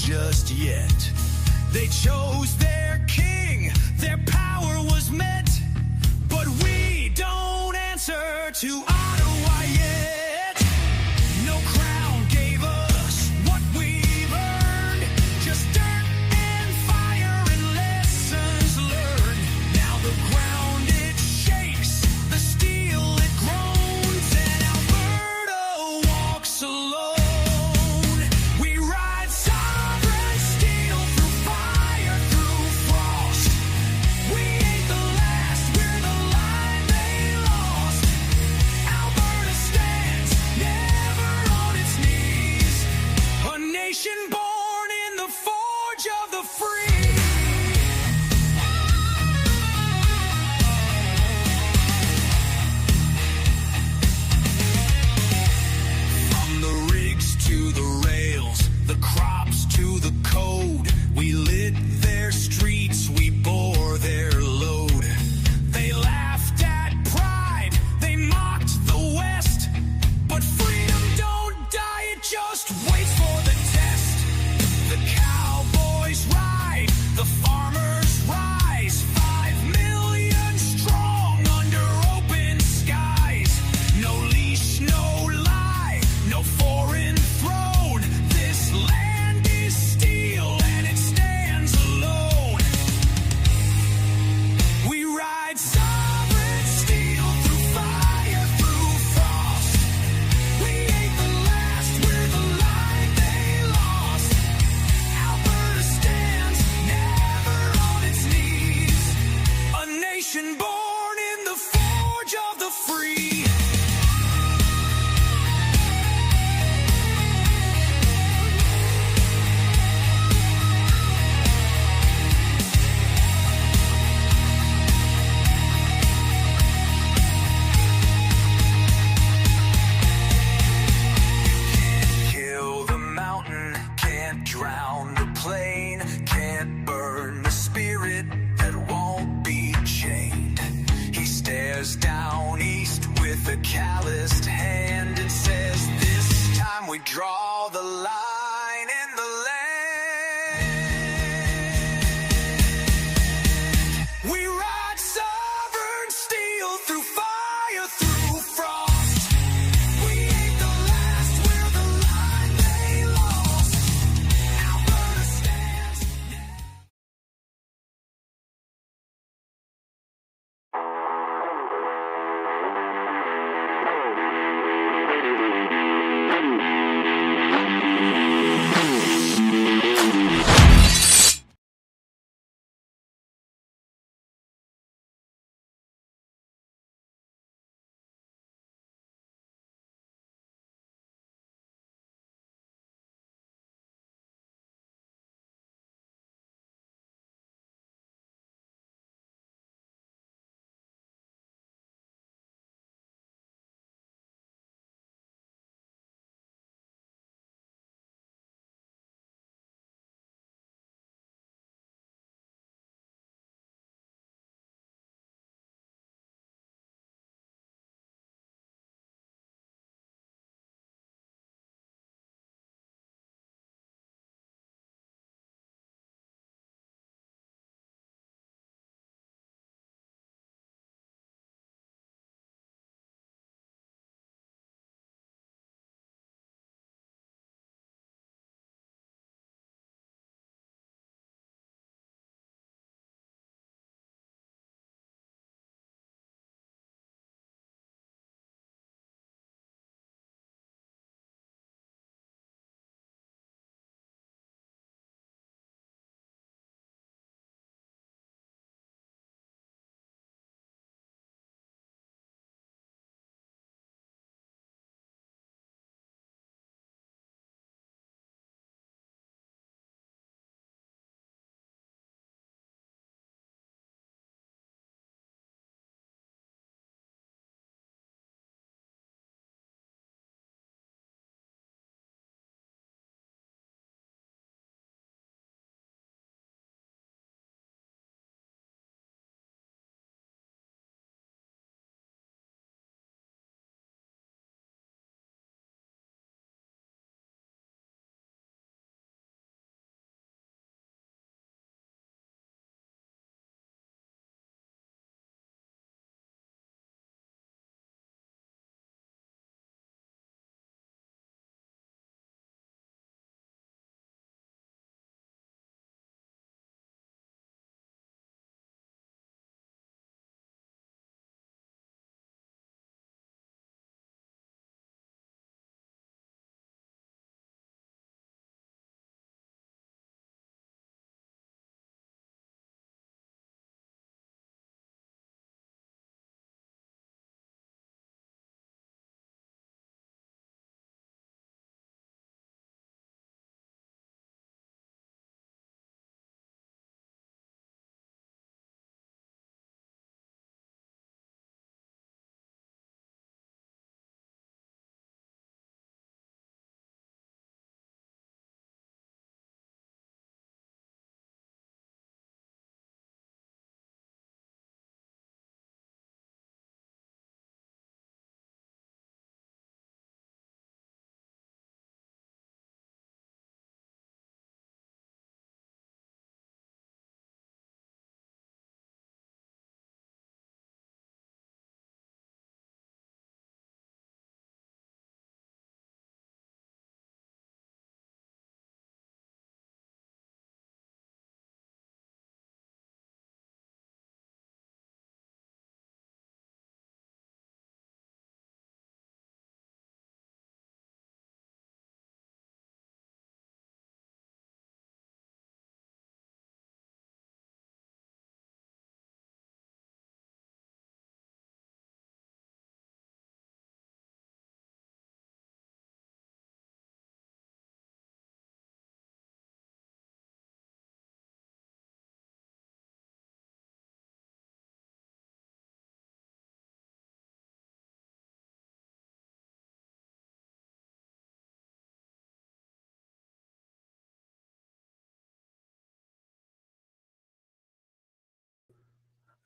just yet. They chose their king, their power was met, but we don't answer to Ottawa yet. No crown gave us what we've earned, just dirt and fire and lessons learned. Now the ground it shakes, the steel it groans, and Alberta walks alone. We ride sovereign steel through fire, through frost. We ain't the last, we're the line they lost. Alberta stands, never on its knees. A nation born in the forge of the free. From the rigs to the rails, the crops to the code, we lit their streets, we bore their load. They laughed at pride, they mocked the West, but freedom don't die, it just waits for the test. The cowboys ride, the farmers rise, 5 million strong under open skies. No leash, no lie, no foreign throne. This land is steel and it stands alone. We ride sovereign steel through fire, through frost. We ain't the last, we're the line they lost. Alberta stands, never on its knees. A nation born in the forge of the free. Can't kill the mountain, can't drown the plain, can't burn the spirit that won't be chained. He stares down east with a calloused hand and says, this time we draw the line in the land. We ride sovereign steel through fire, through frost. We ain't the last, we're the line they lost. Alberta stands.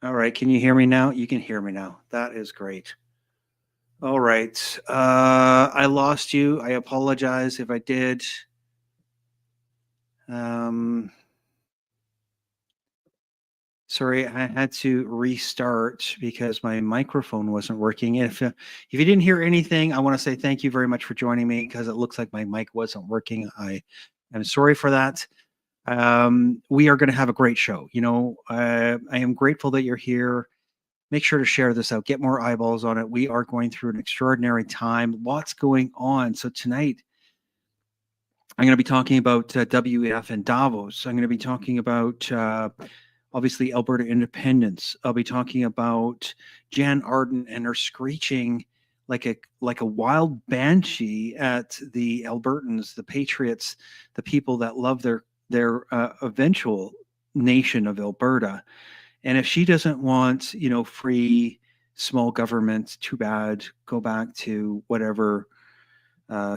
All right. Can you hear me now? You can hear me now. That is great. All right. I lost you. I apologize if I did. Um, Sorry, I had to restart because my microphone wasn't working. If you didn't hear anything, I want to say thank you very much for joining me because it looks like my mic wasn't working. I am sorry for that. We are going to have a great show. I am grateful that you're here. Make sure to share this out. Get more eyeballs on it. We are going through an extraordinary time. Lots going on. So tonight, I'm going to be talking about WEF and Davos. I'm going to be talking about obviously Alberta independence. I'll be talking about Jann Arden and her screeching like a wild banshee at the Albertans, the patriots, the people that love their eventual nation of Alberta. And if she doesn't want, free small government, too bad. Go back to whatever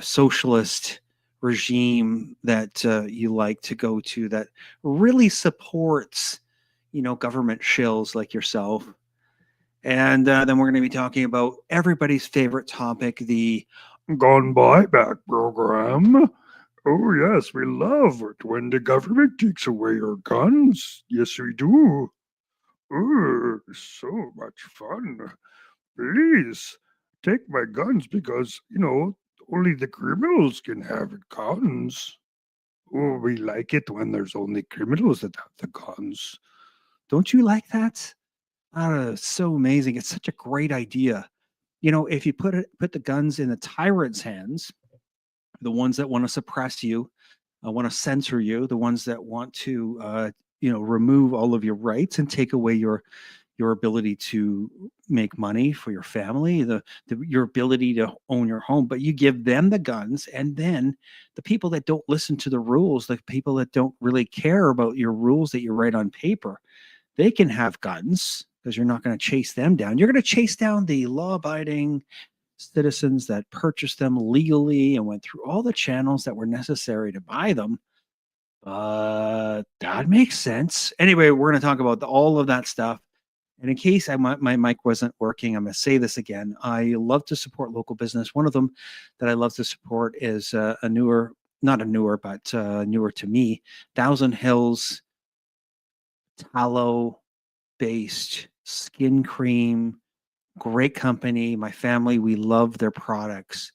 socialist regime that you like to go to that really supports, government shills like yourself. And then we're going to be talking about everybody's favorite topic, the gun buyback program. Oh, yes, we love it when the government takes away our guns. Yes, we do. Oh, so much fun. Please take my guns because, only the criminals can have guns. Oh, we like it when there's only criminals that have the guns. Don't you like that? So amazing. It's such a great idea. If you put the guns in the tyrant's hands, the ones that want to suppress you, want to censor you, the ones that want to, remove all of your rights and take away your ability to make money for your family, your ability to own your home, but you give them the guns, and then the people that don't listen to the rules, the people that don't really care about your rules that you write on paper, they can have guns because you're not going to chase them down. You're going to chase down the law-abiding citizens that purchased them legally and went through all the channels that were necessary to buy them. That makes sense. Anyway, we're going to talk about all of that stuff. And in case my mic wasn't working, I'm going to say this again. I love to support local business. One of them that I love to support is newer to me, Thousand Hills tallow-based skin cream. Great company. My family, we love their products.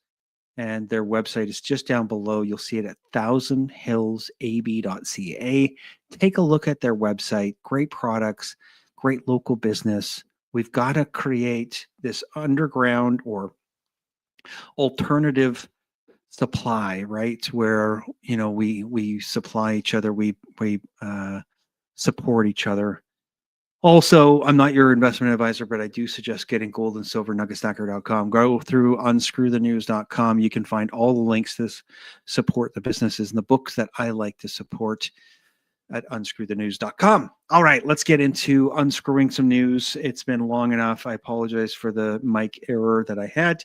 And their website is just down below. You'll see it at thousandhillsab.ca. Take a look at their website. Great products, great local business. We've got to create this underground or alternative supply, right? Where, we supply each other, we support each other. Also, I'm not your investment advisor, but I do suggest getting gold and silver nuggetstacker.com. Go through unscrewthenews.com. You can find all the links to support the businesses and the books that I like to support at unscrewthenews.com. All right, let's get into unscrewing some news. It's been long enough. I apologize for the mic error that I had.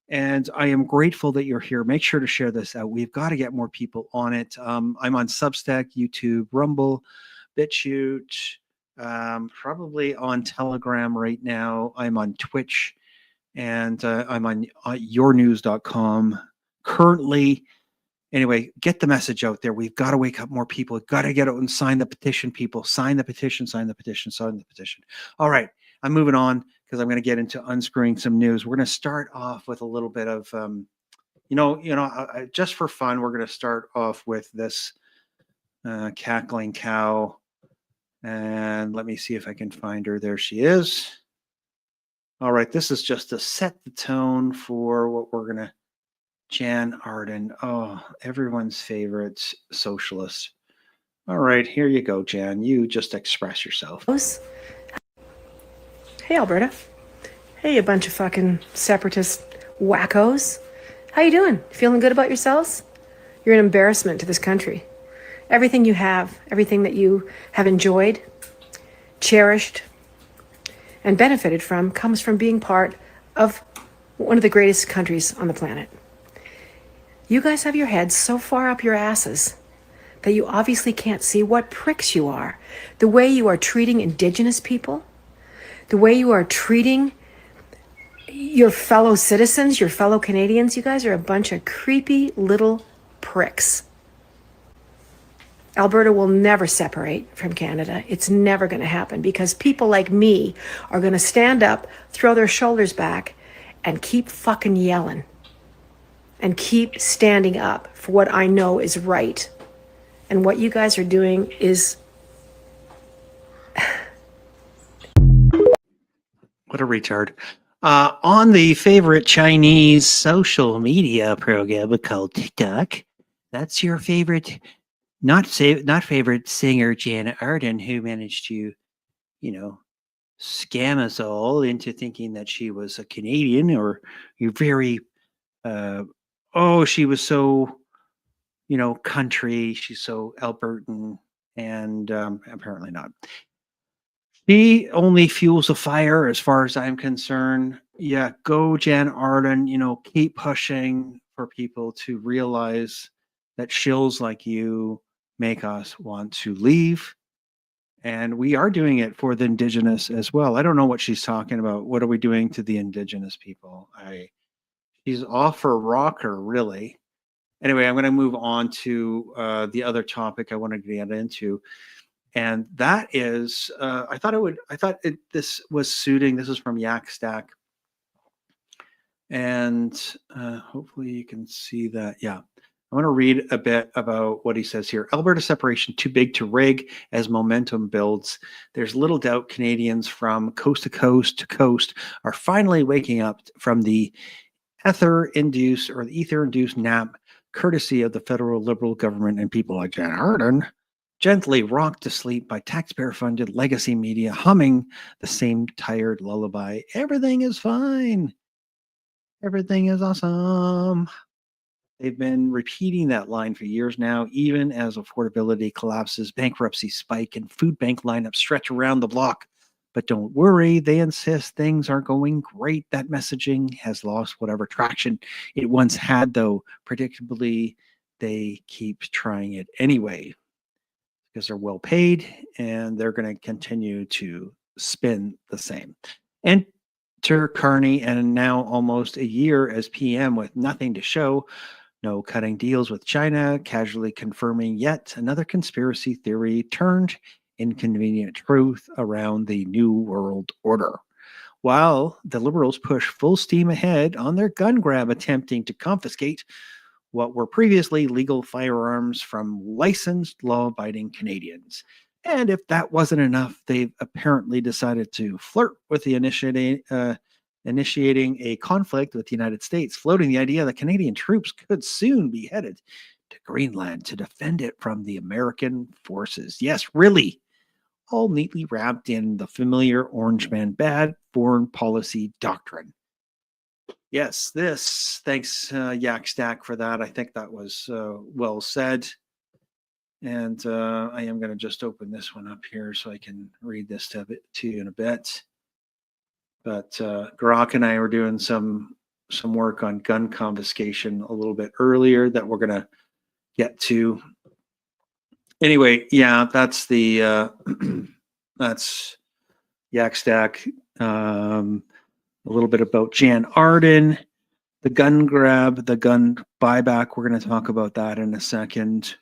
And I am grateful that you're here. Make sure to share this out. We've got to get more people on it. I'm on Substack, YouTube, Rumble, BitChute, probably on Telegram right now. I'm on Twitch, and I'm on yournews.com currently. Anyway, get the message out there. We've got to wake up more people. We've got to get out and sign the petition, people. Sign the petition, sign the petition, sign the petition. All right, I'm moving on because I'm going to get into unscrewing some news. We're going to start off with a little bit of, just for fun, we're going to start off with this cackling cow. And let me see if I can find her. There she is. All right, this is just to set the tone for what we're going to. Jann Arden. Oh, everyone's favorite socialist. All right, here you go, Jann. You just express yourself. Hey, Alberta. Hey, a bunch of fucking separatist wackos. How you doing? Feeling good about yourselves? You're an embarrassment to this country. Everything you have, everything that you have enjoyed, cherished, and benefited from comes from being part of one of the greatest countries on the planet. You guys have your heads so far up your asses that you obviously can't see what pricks you are. The way you are treating Indigenous people, the way you are treating your fellow citizens, your fellow Canadians, you guys are a bunch of creepy little pricks. Alberta will never separate from Canada. It's never going to happen because people like me are going to stand up, throw their shoulders back, and keep fucking yelling. And keep standing up for what I know is right. And what you guys are doing is... What a retard. On the favorite Chinese social media program called TikTok, that's your favorite, not favorite singer, Jann Arden, who managed to, scam us all into thinking that she was a Canadian, or you're very, she was so, country, she's so Albertan, and apparently not. She only fuels a fire as far as I'm concerned. Yeah, go Jann Arden, keep pushing for people to realize that shills like you make us want to leave. And we are doing it for the Indigenous as well. I don't know what she's talking about. What are we doing to the Indigenous people? She's off her rocker, really. Anyway, I'm going to move on to the other topic I wanted to get into. And that is, this was suiting. This is from Yak Stack. And hopefully you can see that. Yeah. I want to read a bit about what he says here. Alberta separation too big to rig as momentum builds. There's little doubt Canadians from coast to coast are finally waking up from the ether-induced nap, courtesy of the federal Liberal government and people like Jann Arden, gently rocked to sleep by taxpayer-funded legacy media, humming the same tired lullaby. Everything is fine. Everything is awesome. They've been repeating that line for years now, even as affordability collapses, bankruptcy spike, and food bank lineups stretch around the block. But don't worry, they insist things are going great. That messaging has lost whatever traction it once had, though. Predictably, they keep trying it anyway because they're well paid and they're going to continue to spin the same. Enter Carney, and now almost a year as PM with nothing to show. No cutting deals with China, casually confirming yet another conspiracy theory turned inconvenient truth around the New World Order. While the Liberals push full steam ahead on their gun grab, attempting to confiscate what were previously legal firearms from licensed, law-abiding Canadians. And if that wasn't enough, they've apparently decided to flirt with the initiating a conflict with the United States, floating the idea that Canadian troops could soon be headed to Greenland to defend it from the American forces. Yes, really, all neatly wrapped in the familiar Orange Man bad foreign policy doctrine. Yes, thanks Yak Stack for that. I think that was well said. And I am going to just open this one up here so I can read this to you in a bit. But Grok and I were doing some work on gun confiscation a little bit earlier that we're going to get to. Anyway, yeah, that's the that's Yak Stack. A little bit about Jann Arden, the gun grab, the gun buyback. We're going to talk about that in a second.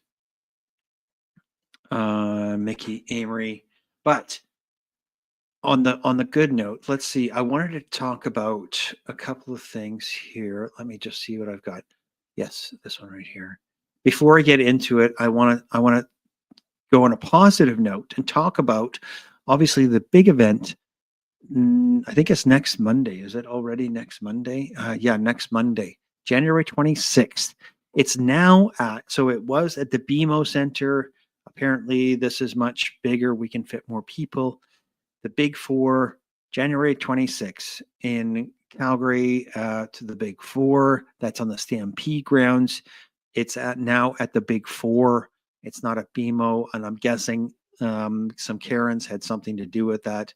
Mickey Amory, but on the good note, let's see. I wanted to talk about a couple of things here. Let me just see what I've got. Yes, this one right here. Before I get into it, I want to go on a positive note and talk about obviously the big event. I think it's next Monday. Is it already next Monday? Yeah, next Monday, January 26th. It's now so it was at the BMO Center. Apparently, this is much bigger. We can fit more people. The Big Four, January 26th in Calgary to the Big Four. That's on the Stampede grounds. It's now at the Big Four. It's not at BMO, and I'm guessing some Karens had something to do with that.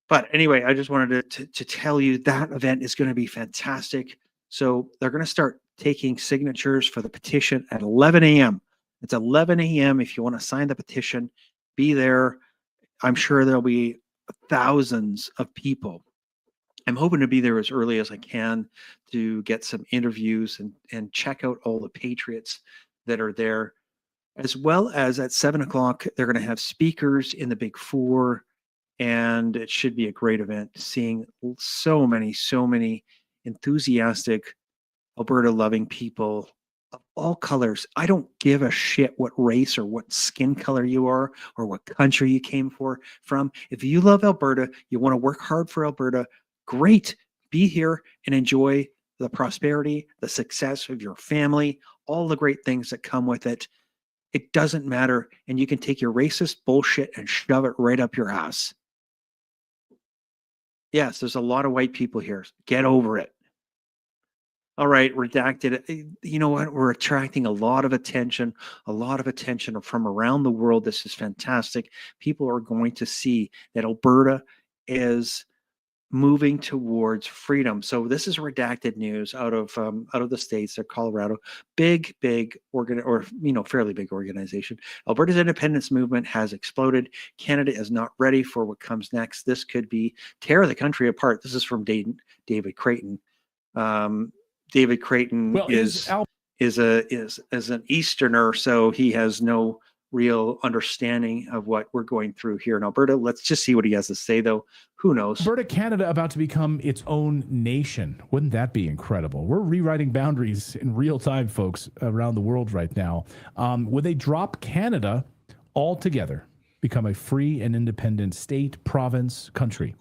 But anyway, I just wanted to tell you that event is going to be fantastic. So they're going to start taking signatures for the petition at 11 a.m. It's 11 a.m. If you want to sign the petition, be there. I'm sure there'll be thousands of people. I'm hoping to be there as early as I can to get some interviews and check out all the patriots that are there, as well as at 7 o'clock, they're going to have speakers in the Big Four, and it should be a great event. Seeing so many enthusiastic, Alberta-loving people of all colors. I don't give a shit what race or what skin color you are or what country you came from. If you love Alberta, you want to work hard for Alberta, great. Be here and enjoy the prosperity, the success of your family, all the great things that come with it. It doesn't matter. And you can take your racist bullshit and shove it right up your ass. Yes, there's a lot of white people here. Get over it. All right, redacted. You know what? We're attracting a lot of attention from around the world. This is fantastic. People are going to see that Alberta is moving towards freedom. So this is redacted news out of the States. They're Colorado, big fairly big organization. Alberta's independence movement has exploded. Canada is not ready for what comes next. This could be tear the country apart. This is from David Creighton. David Creighton is an Easterner, so he has no real understanding of what we're going through here in Alberta. Let's just see what he has to say, though. Who knows? Alberta, Canada, about to become its own nation. Wouldn't that be incredible? We're rewriting boundaries in real time, folks, around the world right now. Would they drop Canada altogether, become a free and independent state, province, country?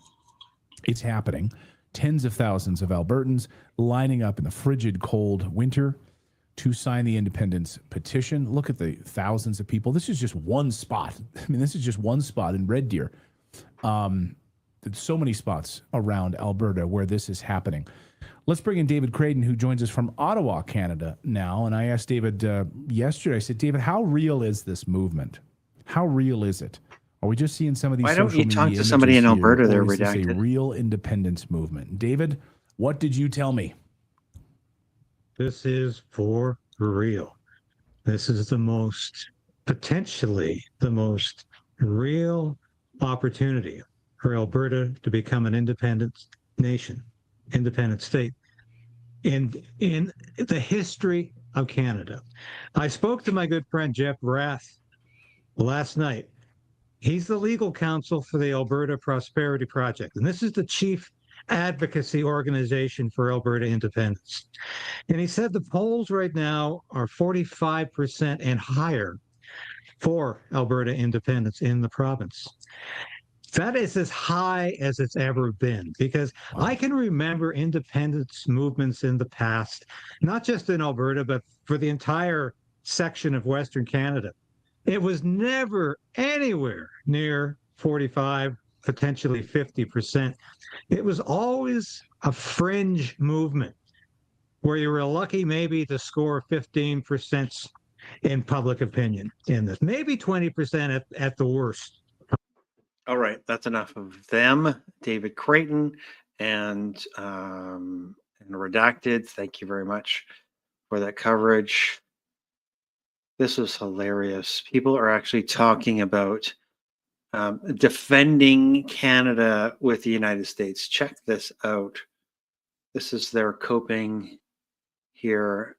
It's happening. Tens of thousands of Albertans lining up in the frigid, cold winter to sign the independence petition. Look at the thousands of people. This is just one spot. I mean, this is just one spot in Red Deer. There's so many spots around Alberta where this is happening. Let's bring in David Creighton, who joins us from Ottawa, Canada now. And I asked David yesterday, I said, David, how real is this movement? How real is it? Are we just seeing some of these social media images? Why don't you talk to somebody in Alberta there, redacted? Is this a real independence movement? David, what did you tell me? This is for real. This is potentially the most real opportunity for Alberta to become an independent nation, independent state in the history of Canada. I spoke to my good friend Jeff Rath last night. He's the legal counsel for the Alberta Prosperity Project, and this is the chief advocacy organization for Alberta independence. And he said the polls right now are 45% and higher for Alberta independence in the province. That is as high as it's ever been, because I can remember independence movements in the past, not just in Alberta, but for the entire section of Western Canada. It was never anywhere near 45, potentially 50%. It was always a fringe movement where you were lucky maybe to score 15% in public opinion in this, maybe 20% at the worst. All right, that's enough of them. David Creighton and redacted. Thank you very much for that coverage. This was hilarious. People are actually talking about defending Canada with the United States. Check this out. This is their coping here.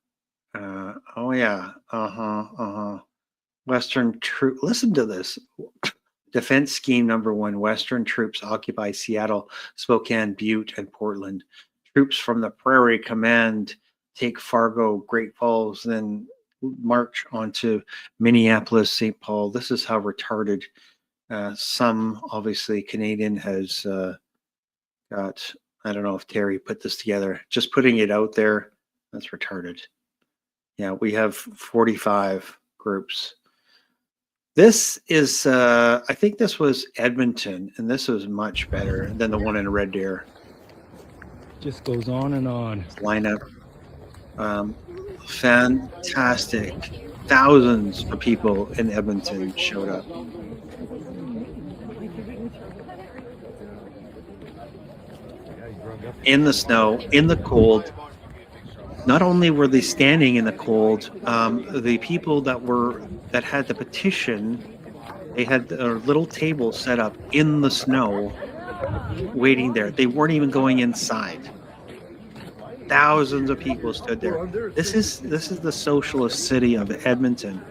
Western troop. Listen to this. Defense scheme number 1. Western troops occupy Seattle, Spokane, Butte, and Portland. Troops from the Prairie Command take Fargo, Great Falls, then march onto Minneapolis, St. Paul. This is how retarded some, obviously, Canadian has got. I don't know if Terry put this together. Just putting it out there, that's retarded. Yeah, we have 45 groups. This is, I think this was Edmonton, and this was much better than the one in Red Deer. Just goes on and on. Lineup. Fantastic. Thousands of people in Edmonton showed up. In the snow, in the cold. Not only were they standing in the cold, the people that had the petition They had a little table set up in the snow, waiting there. They weren't even going inside. Thousands of people stood there. This is the socialist city of Edmonton,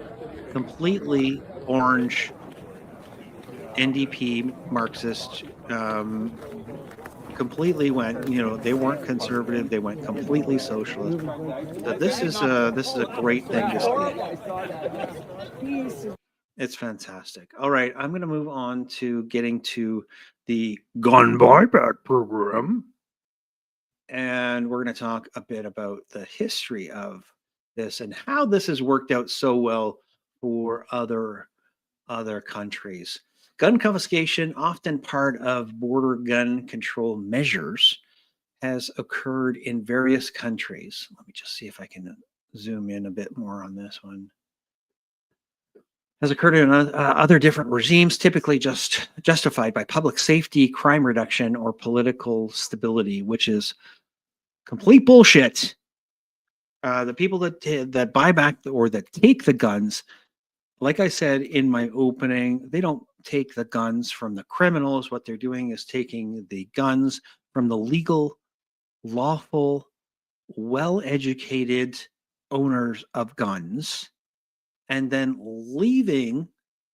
completely orange, NDP, Marxist. Completely went. They weren't conservative. They went completely socialist. So this is a great thing to see. It's fantastic. All right, I'm going to move on to getting to the gun buyback program. And we're going to talk a bit about the history of this and how this has worked out so well for other countries. Gun confiscation, often part of border gun control measures, has occurred in various countries. Let me just see if I can zoom in a bit more on this one. Has occurred in other different regimes, typically just justified by public safety, crime reduction, or political stability, which is complete bullshit. The people that buy back or that take the guns, like I said in my opening, they don't take the guns from the criminals. What they're doing is taking the guns from the legal, lawful, well-educated owners of guns, and then leaving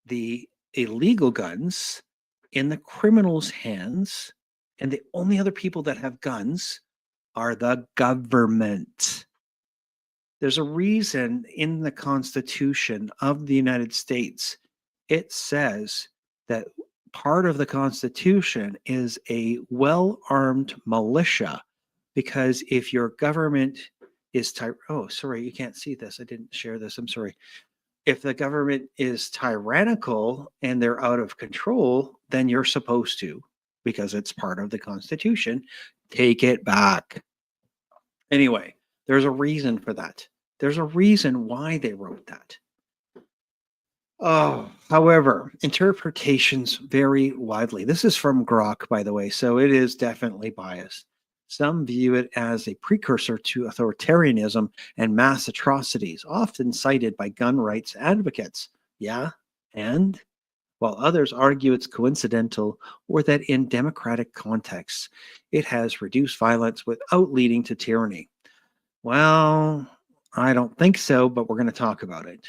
the illegal guns in the criminals' hands. And the only other people that have guns are the government. There's a reason in the Constitution of the United States, it says that part of the Constitution is a well-armed militia, because if your government is oh, sorry, you can't see this. I didn't share this. I'm sorry. If the government is tyrannical and they're out of control, then you're supposed to, because it's part of the Constitution, take it back. Anyway, there's a reason for that. There's a reason why they wrote that. Oh, however, interpretations vary widely. This is from Grok, by the way, so it is definitely biased. Some view it as a precursor to authoritarianism and mass atrocities, often cited by gun rights advocates. Yeah, and? While others argue it's coincidental or that in democratic contexts, it has reduced violence without leading to tyranny. Well, I don't think so, but we're going to talk about it.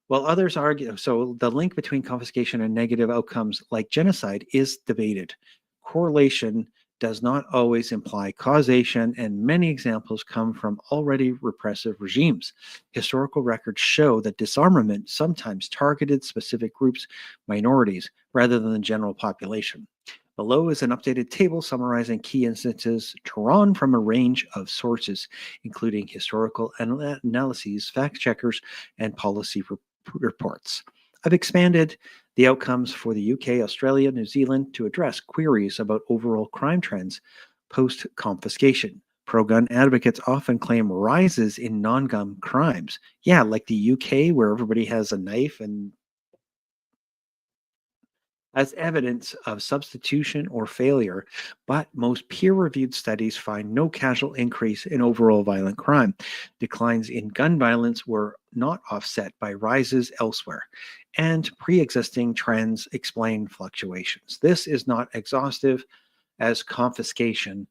While others argue, so the link between confiscation and negative outcomes like genocide is debated. Correlation does not always imply causation, and many examples come from already repressive regimes. Historical records show that disarmament sometimes targeted specific groups, minorities, rather than the general population. Below is an updated table summarizing key instances drawn from a range of sources, including historical analyses, fact checkers, and policy reports. I've expanded the outcomes for the UK, Australia, New Zealand to address queries about overall crime trends post-confiscation. Pro-gun advocates often claim rises in non-gun crimes. Yeah, like the UK, where everybody has a knife, and as evidence of substitution or failure, but most peer-reviewed studies find no causal increase in overall violent crime. Declines in gun violence were not offset by rises elsewhere, and pre-existing trends explain fluctuations. This is not exhaustive, as confiscation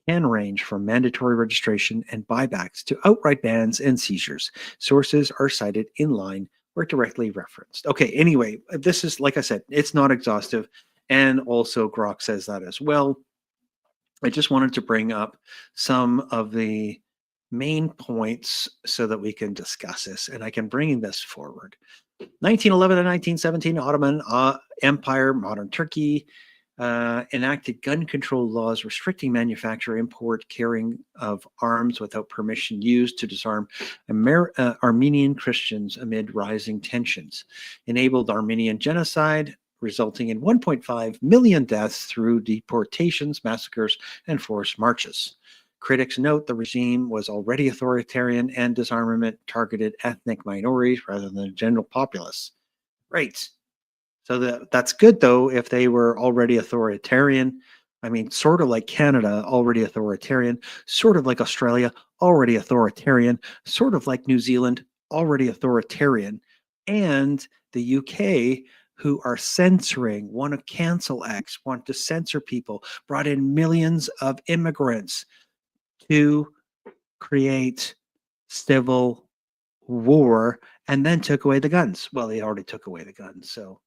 can range from mandatory registration and buybacks to outright bans and seizures. Sources are cited in line or directly referenced. Okay, anyway, this is, like I said, it's not exhaustive, and also Grok says that as well. I just wanted to bring up some of the main points so that we can discuss this, and I can bring this forward. 1911 and 1917, Ottoman Empire, modern Turkey, enacted gun control laws restricting manufacture, import, carrying of arms without permission used to disarm Armenian Christians amid rising tensions, enabled Armenian genocide, resulting in 1.5 million deaths through deportations, massacres, and forced marches. Critics note the regime was already authoritarian, and disarmament targeted ethnic minorities rather than the general populace. Right. So that's good, though, if they were already authoritarian. I mean, sort of like Canada, already authoritarian, sort of like Australia, already authoritarian, sort of like New Zealand, already authoritarian, and the UK, who are censoring, want to cancel X, want to censor people, brought in millions of immigrants to create civil war, and then took away the guns. Well, they already took away the guns. So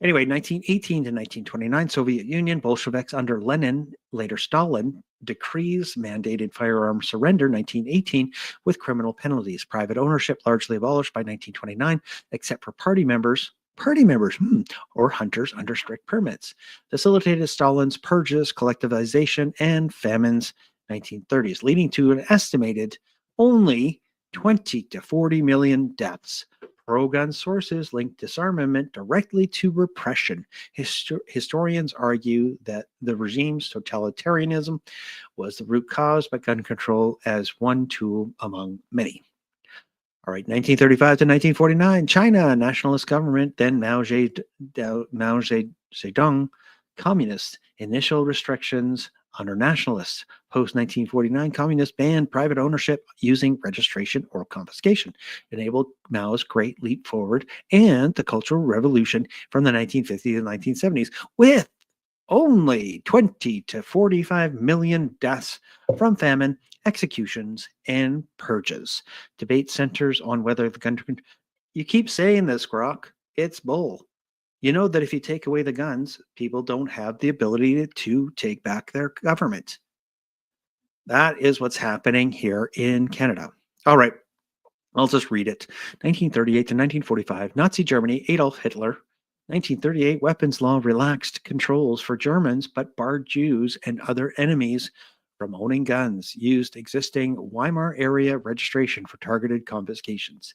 anyway, 1918 to 1929, Soviet Union, Bolsheviks under Lenin, later Stalin, decrees mandated firearm surrender 1918 with criminal penalties. Private ownership largely abolished by 1929, except for party members, or hunters under strict permits. Facilitated Stalin's purges, collectivization, and famines 1930s, leading to an estimated only 20 to 40 million deaths. Pro-gun sources link disarmament directly to repression. Historians argue that the regime's totalitarianism was the root cause, but gun control as one tool among many. All right, 1935 to 1949, China, nationalist government, then Mao Zedong, communist, initial restrictions under nationalists. Post-1949, communists banned private ownership using registration or confiscation, enabled Mao's great leap forward and the Cultural Revolution from the 1950s and 1970s, with only 20 to 45 million deaths from famine, executions, and purges. Debate centers on whether the country... You keep saying this, Grok. It's bull. You know that if you take away the guns, people don't have the ability to take back their government. That is what's happening here in Canada. All right, I'll just read it. 1938 to 1945, Nazi Germany, Adolf Hitler. 1938, weapons law relaxed controls for Germans, but barred Jews and other enemies from owning guns, used existing Weimar area registration for targeted confiscations.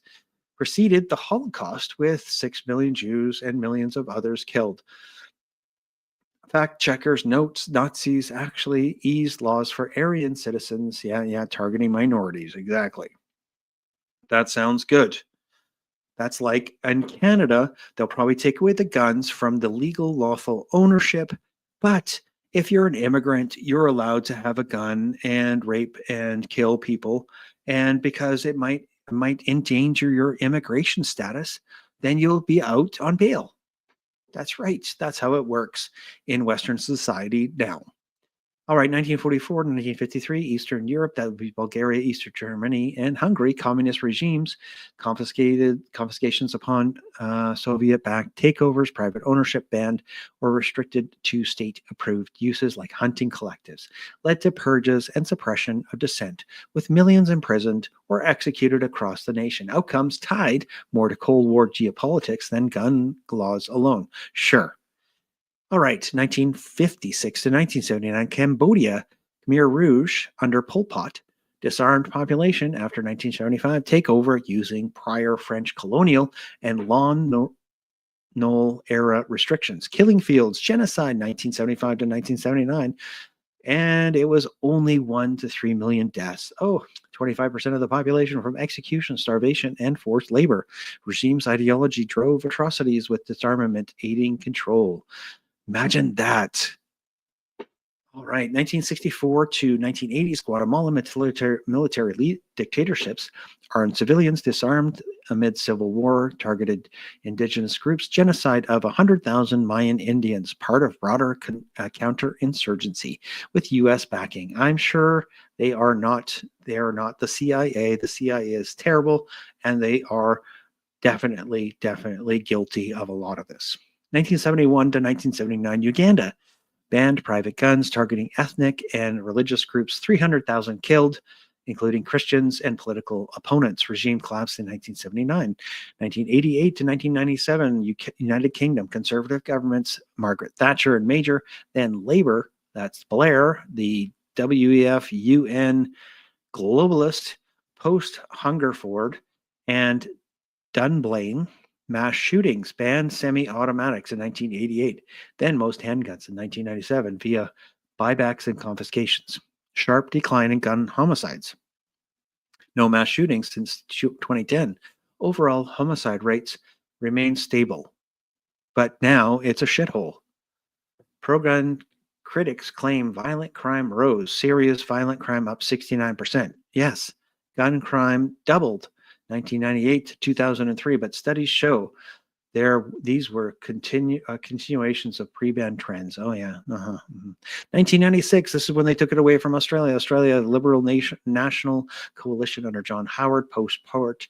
Preceded the Holocaust with 6 million Jews and millions of others killed. Fact checkers notes Nazis actually eased laws for Aryan citizens. Yeah, targeting minorities. Exactly. That sounds good. That's like in Canada, they'll probably take away the guns from the legal, lawful ownership. But if you're an immigrant, you're allowed to have a gun and rape and kill people. And because it might endanger your immigration status, then you'll be out on bail. That's right. That's how it works in Western society now. All right, 1944 to 1953, Eastern Europe, that would be Bulgaria, Eastern Germany, and Hungary, communist regimes, confiscations upon Soviet-backed takeovers, private ownership banned or restricted to state-approved uses like hunting collectives, led to purges and suppression of dissent, with millions imprisoned or executed across the nation. Outcomes tied more to Cold War geopolitics than gun laws alone. Sure. All right, 1956 to 1979, Cambodia, Khmer Rouge under Pol Pot, disarmed population after 1975 takeover using prior French colonial and Lon Nol era restrictions. Killing fields, genocide 1975 to 1979, and it was only 1 to 3 million deaths. 25% of the population from execution, starvation, and forced labor. Regime's ideology drove atrocities with disarmament aiding control. Imagine that. All right, 1964 to 1980s, Guatemala military dictatorships armed civilians, disarmed amid civil war, targeted indigenous groups, genocide of 100,000 Mayan Indians, part of broader counterinsurgency with U.S. backing. I'm sure they are not the CIA. The CIA is terrible, and they are definitely guilty of a lot of this. 1971 to 1979, Uganda banned private guns targeting ethnic and religious groups, 300,000 killed, including Christians and political opponents. Regime collapsed in 1979. 1988 to 1997, United Kingdom, conservative governments, Margaret Thatcher and Major, then Labour, that's Blair, the WEF, UN, globalist, post-Hungerford, and Dunblane, mass shootings, banned semi-automatics in 1988, then most handguns in 1997 via buybacks and confiscations. Sharp decline in gun homicides. No mass shootings since 2010. Overall homicide rates remain stable, but now it's a shithole. Pro-gun critics claim violent crime rose. Serious violent crime up 69%. Yes, gun crime doubled 1998 to 2003, but studies show These were continuations of pre-ban trends. Oh yeah. 1996. This is when they took it away from Australia. Australia, the Liberal National Coalition under John Howard, post-Port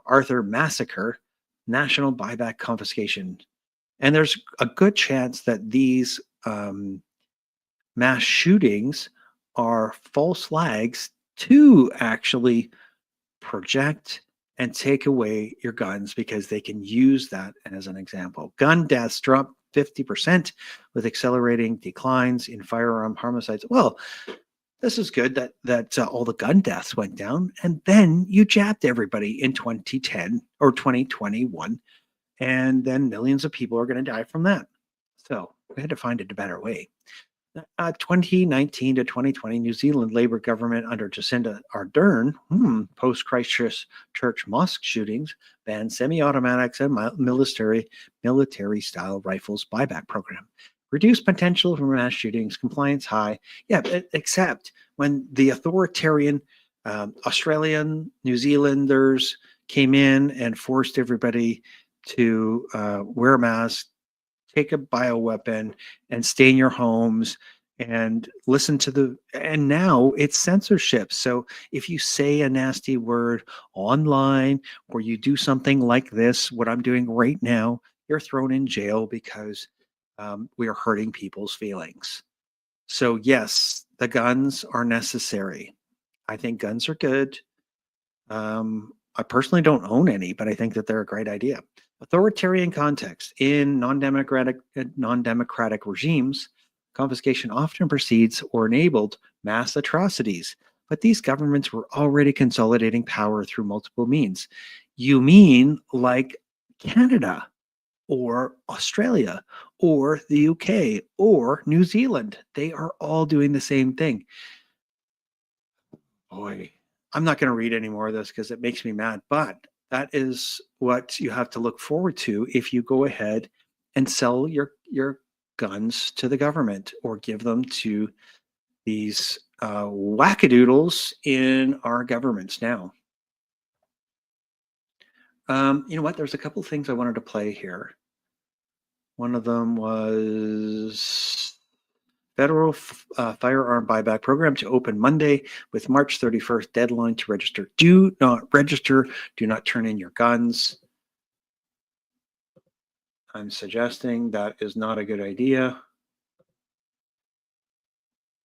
Arthur massacre, national buyback confiscation, and there's a good chance that these mass shootings are false flags to actually project and take away your guns, because they can use that as an example. Gun deaths dropped 50% with accelerating declines in firearm homicides. Well, this is good that all the gun deaths went down, and then you jabbed everybody in 2010 or 2021, and then millions of people are going to die from that. So we had to find a better way. 2019 to 2020, New Zealand Labour government under Jacinda Ardern, post-Christchurch mosque shootings, banned semi-automatics and military-style rifles buyback program. Reduced potential for mass shootings, compliance high. Yeah, except when the authoritarian Australian, New Zealanders came in and forced everybody to wear a mask, take a bioweapon, and stay in your homes and listen to and now it's censorship. So if you say a nasty word online or you do something like this, what I'm doing right now, you're thrown in jail because we are hurting people's feelings. So yes, the guns are necessary. I think guns are good. I personally don't own any, but I think that they're a great idea. Authoritarian context. In non-democratic regimes, confiscation often precedes or enabled mass atrocities, but these governments were already consolidating power through multiple means. You mean like Canada or Australia or the UK or New Zealand? They are all doing the same thing. Boy, I'm not going to read any more of this because it makes me mad, but that is what you have to look forward to if you go ahead and sell your guns to the government or give them to these wackadoodles in our governments now. You know what? There's a couple things I wanted to play here. One of them was federal firearm buyback program to open Monday with March 31st deadline to register. Do not register. Do not turn in your guns. I'm suggesting that is not a good idea.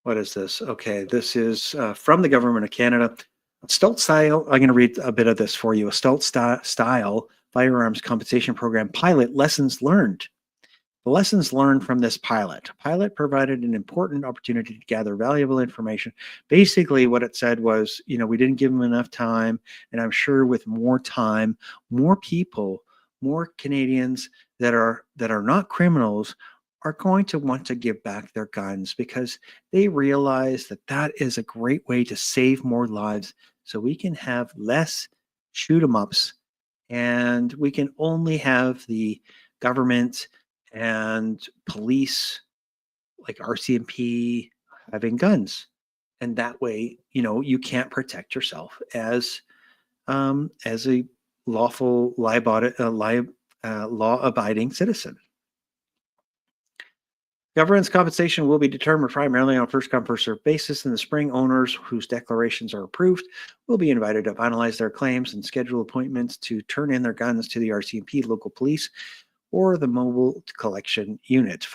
What is this? Okay, this is from the government of Canada. Stealth style, I'm going to read a bit of this for you. A stealth style firearms compensation program pilot lessons learned. The lessons learned from this pilot. Pilot provided an important opportunity to gather valuable information. Basically, what it said was, you know, we didn't give them enough time, and I'm sure with more time, more people, more Canadians that are not criminals are going to want to give back their guns because they realize that that is a great way to save more lives, so we can have less shoot 'em ups, and we can only have the government and police like RCMP having guns, and that way, you know, you can't protect yourself as a lawful law-abiding citizen. Government's compensation will be determined primarily on a first-come, first-served basis. In the spring, owners whose declarations are approved will be invited to finalize their claims and schedule appointments to turn in their guns to the RCMP, local police, or the mobile collection unit.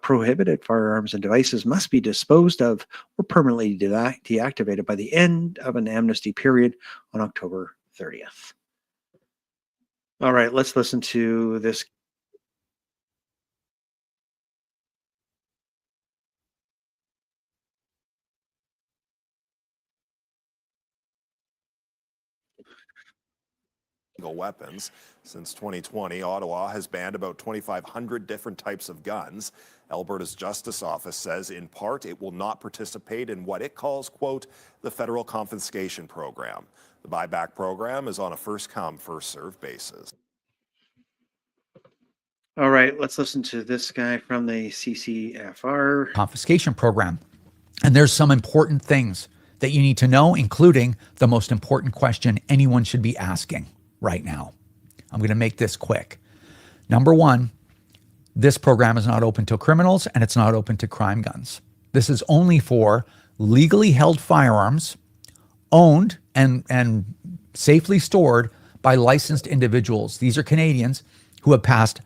Prohibited firearms and devices must be disposed of or permanently deactivated by the end of an amnesty period on October 30th. All right, let's listen to this. Weapons. Since 2020, Ottawa has banned about 2,500 different types of guns. Alberta's Justice Office says, in part, it will not participate in what it calls, quote, the federal confiscation program. The buyback program is on a first-come, first-served basis. All right, let's listen to this guy from the CCFR. Confiscation program. And there's some important things that you need to know, including the most important question anyone should be asking right now. I'm going to make this quick. Number one, this program is not open to criminals and it's not open to crime guns. This is only for legally held firearms owned and safely stored by licensed individuals. These are Canadians who have passed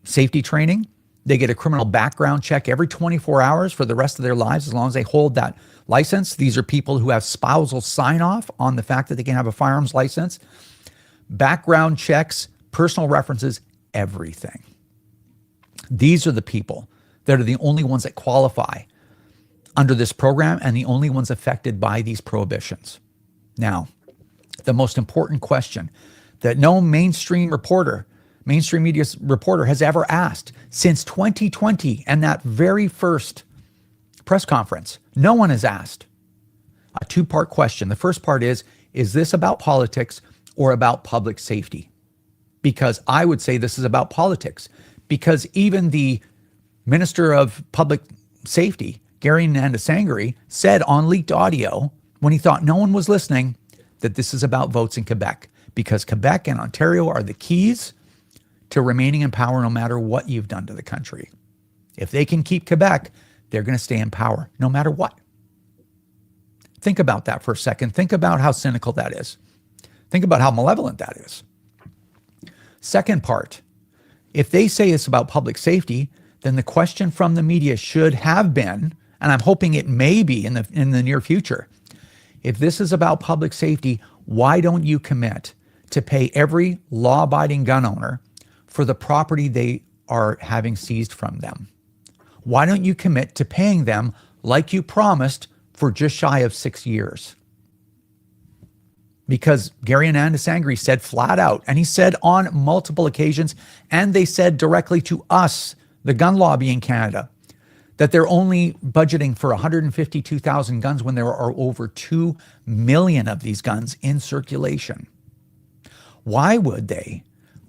safety training. They get a criminal background check every 24 hours for the rest of their lives as long as they hold that license. These are people who have spousal sign off on the fact that they can have a firearms license. Background checks, personal references, everything. These are the people that are the only ones that qualify under this program and the only ones affected by these prohibitions. Now, the most important question that no mainstream media reporter has ever asked since 2020 and that very first press conference, no one has asked a two-part question. The first part is this about politics or about public safety? Because I would say this is about politics, because even the Minister of Public Safety, Gary Anandasangaree, said on leaked audio when he thought no one was listening that this is about votes in Quebec, because Quebec and Ontario are the keys to remaining in power no matter what you've done to the country. If they can keep Quebec, they're going to stay in power no matter what. Think about that for a second. Think about how cynical that is. Think about how malevolent that is. Second part, if they say it's about public safety, then the question from the media should have been, and I'm hoping it may be in the near future, if this is about public safety, why don't you commit to pay every law-abiding gun owner for the property they are having seized from them? Why don't you commit to paying them like you promised for just shy of 6 years? Because Gary Anandasangaree said flat out, and he said on multiple occasions, and they said directly to us, the gun lobby in Canada, that they're only budgeting for 152,000 guns when there are over 2 million of these guns in circulation. Why would they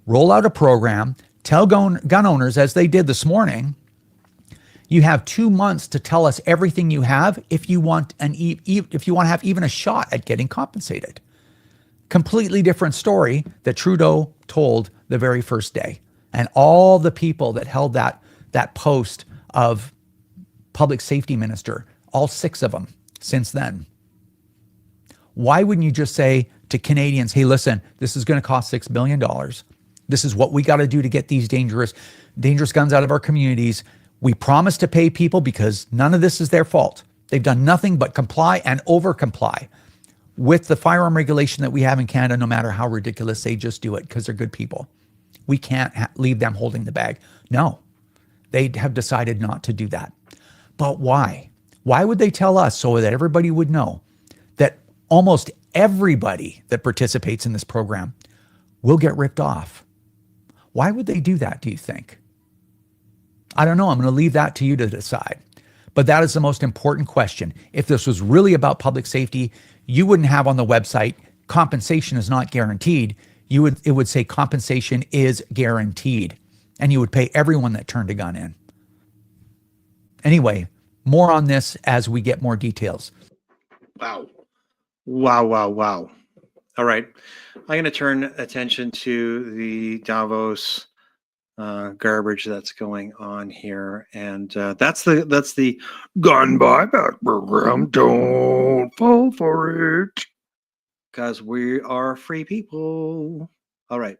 roll out a program, tell gun owners, as they did this morning, you have 2 months to tell us everything you have if you want to have even a shot at getting compensated? Completely different story that Trudeau told the very first day. And all the people that held that post of public safety minister, all 6 of them since then. Why wouldn't you just say to Canadians, hey, listen, this is going to cost $6 billion. This is what we got to do to get these dangerous guns out of our communities. We promise to pay people because none of this is their fault. They've done nothing but comply and over-comply with the firearm regulation that we have in Canada, no matter how ridiculous. They just do it because they're good people. We can't leave them holding the bag. No, they have decided not to do that. But why? Why would they tell us so that everybody would know that almost everybody that participates in this program will get ripped off? Why would they do that, do you think? I don't know. I'm going to leave that to you to decide. But that is the most important question. If this was really about public safety, you wouldn't have on the website, compensation is not guaranteed. It would say compensation is guaranteed. And you would pay everyone that turned a gun in. Anyway, more on this as we get more details. Wow. All right. I'm going to turn attention to the Davos garbage that's going on here. And that's the gun buyback program. Don't fall for it. Because we are free people. All right.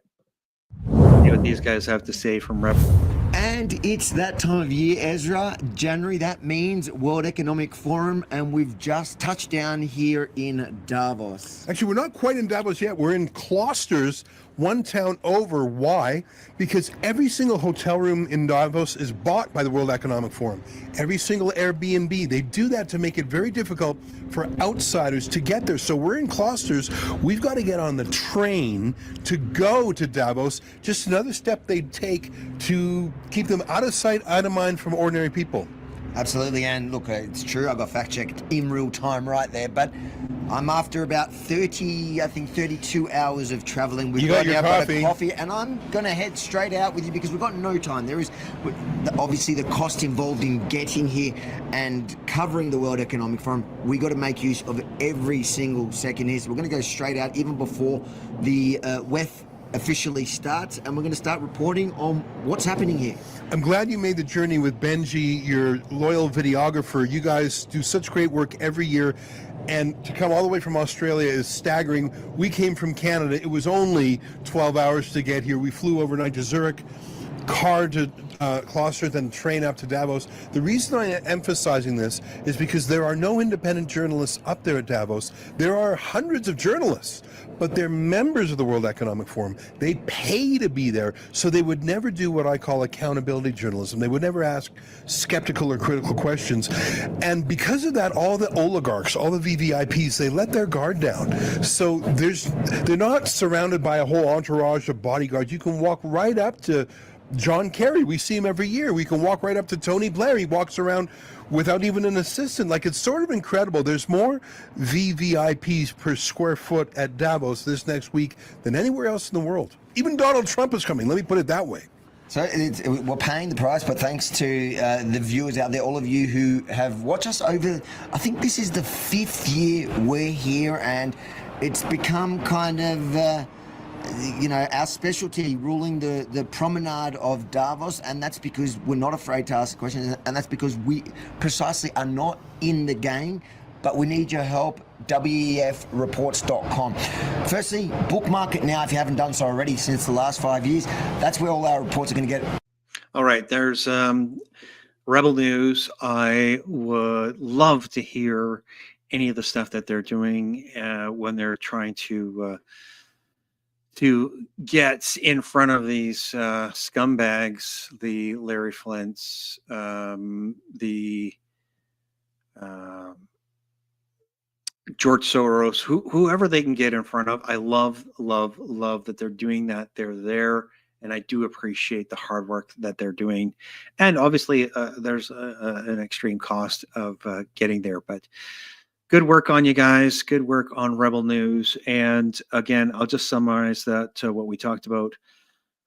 See what these guys have to say from Rep. And it's that time of year, Ezra. January, that means World Economic Forum, and we've just touched down here in Davos. Actually, we're not quite in Davos yet. We're in Klosters, one town over. Why? Because every single hotel room in Davos is bought by the World Economic Forum. Every single Airbnb. They do that to make it very difficult for outsiders to get there. So we're in Klosters. We've got to get on the train to go to Davos. Just another step they take to keep them out of sight, out of mind from ordinary people. Absolutely, and look, it's true, I got fact-checked in real time right there, but I'm after about 32 hours of traveling. We've got your coffee, and I'm going to head straight out with you because we've got no time. There is obviously the cost involved in getting here and covering the World Economic Forum. We got to make use of every single second here, so we're going to go straight out even before the officially starts, and we're going to start reporting on what's happening here. I'm glad you made the journey with Benji, your loyal videographer. You guys do such great work every year, and to come all the way from Australia is staggering. We came from Canada. It was only 12 hours to get here. We flew overnight to Zurich, car to Gloucester, then train up to Davos. The reason I am emphasizing this is because there are no independent journalists up there at Davos. There are hundreds of journalists, but they're members of the World Economic Forum. They pay to be there, so they would never do what I call accountability journalism. They would never ask skeptical or critical questions. And because of that, all the oligarchs, all the VVIPs, they let their guard down. So they're not surrounded by a whole entourage of bodyguards. You can walk right up to John Kerry. We see him every year. We can walk right up to Tony Blair. He walks around without even an assistant. Like, it's sort of incredible. There's more VVIPs per square foot at Davos this next week than anywhere else in the world. Even Donald Trump is coming. Let me put it that way. So we're paying the price, but thanks to the viewers out there, all of you who have watched us over, I think this is the 5th year we're here, and it's become kind of our specialty, ruling the promenade of Davos, and that's because we're not afraid to ask questions, and that's because we precisely are not in the game, but we need your help. WEFreports.com. Firstly, bookmark it now if you haven't done so already since the last 5 years. That's where all our reports are going to get. All right, there's Rebel News. I would love to hear any of the stuff that they're doing when they're trying to get in front of these scumbags, the Larry Flints, the George Soros, whoever they can get in front of. I love that they're doing that. They're there, and I do appreciate the hard work that they're doing. And obviously, there's an extreme cost of getting there, but good work on you guys. Good work on Rebel News. And again, I'll just summarize that what we talked about.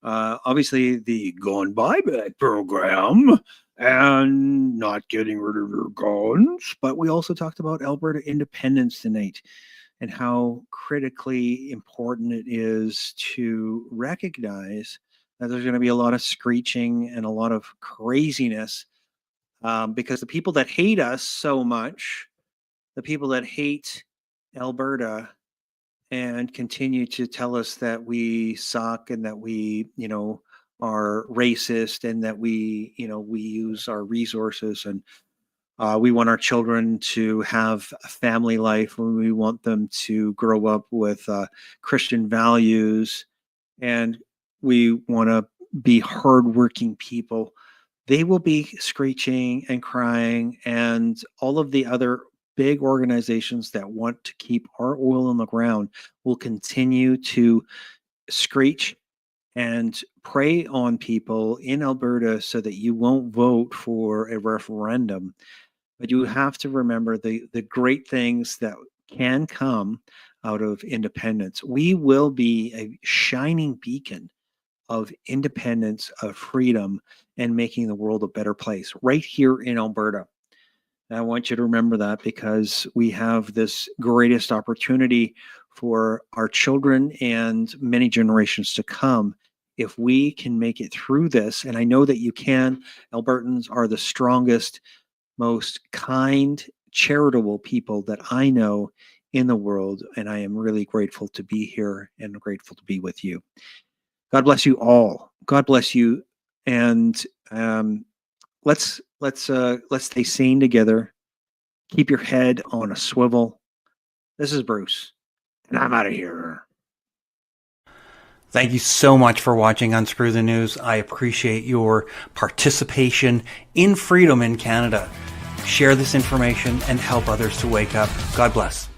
Obviously, the gun buyback program and not getting rid of your guns. But we also talked about Alberta independence tonight and how critically important it is to recognize that there's going to be a lot of screeching and a lot of craziness because the people that hate us so much, the people that hate Alberta and continue to tell us that we suck and that we, are racist and that we use our resources and we want our children to have a family life and we want them to grow up with Christian values and we want to be hardworking people. They will be screeching and crying, and all of the other big organizations that want to keep our oil in the ground will continue to screech and prey on people in Alberta so that you won't vote for a referendum. But you have to remember the great things that can come out of independence. We will be a shining beacon of independence, of freedom, and making the world a better place right here in Alberta. And I want you to remember that because we have this greatest opportunity for our children and many generations to come. If we can make it through this, and I know that you can, Albertans are the strongest, most kind, charitable people that I know in the world, and I am really grateful to be here and grateful to be with you. God bless you all. God bless you, and let's stay sane together. Keep your head on a swivel. This is Bruce, and I'm out of here. Thank you so much for watching Unscrew the News. I appreciate your participation in freedom in Canada. Share this information and help others to wake up. God bless.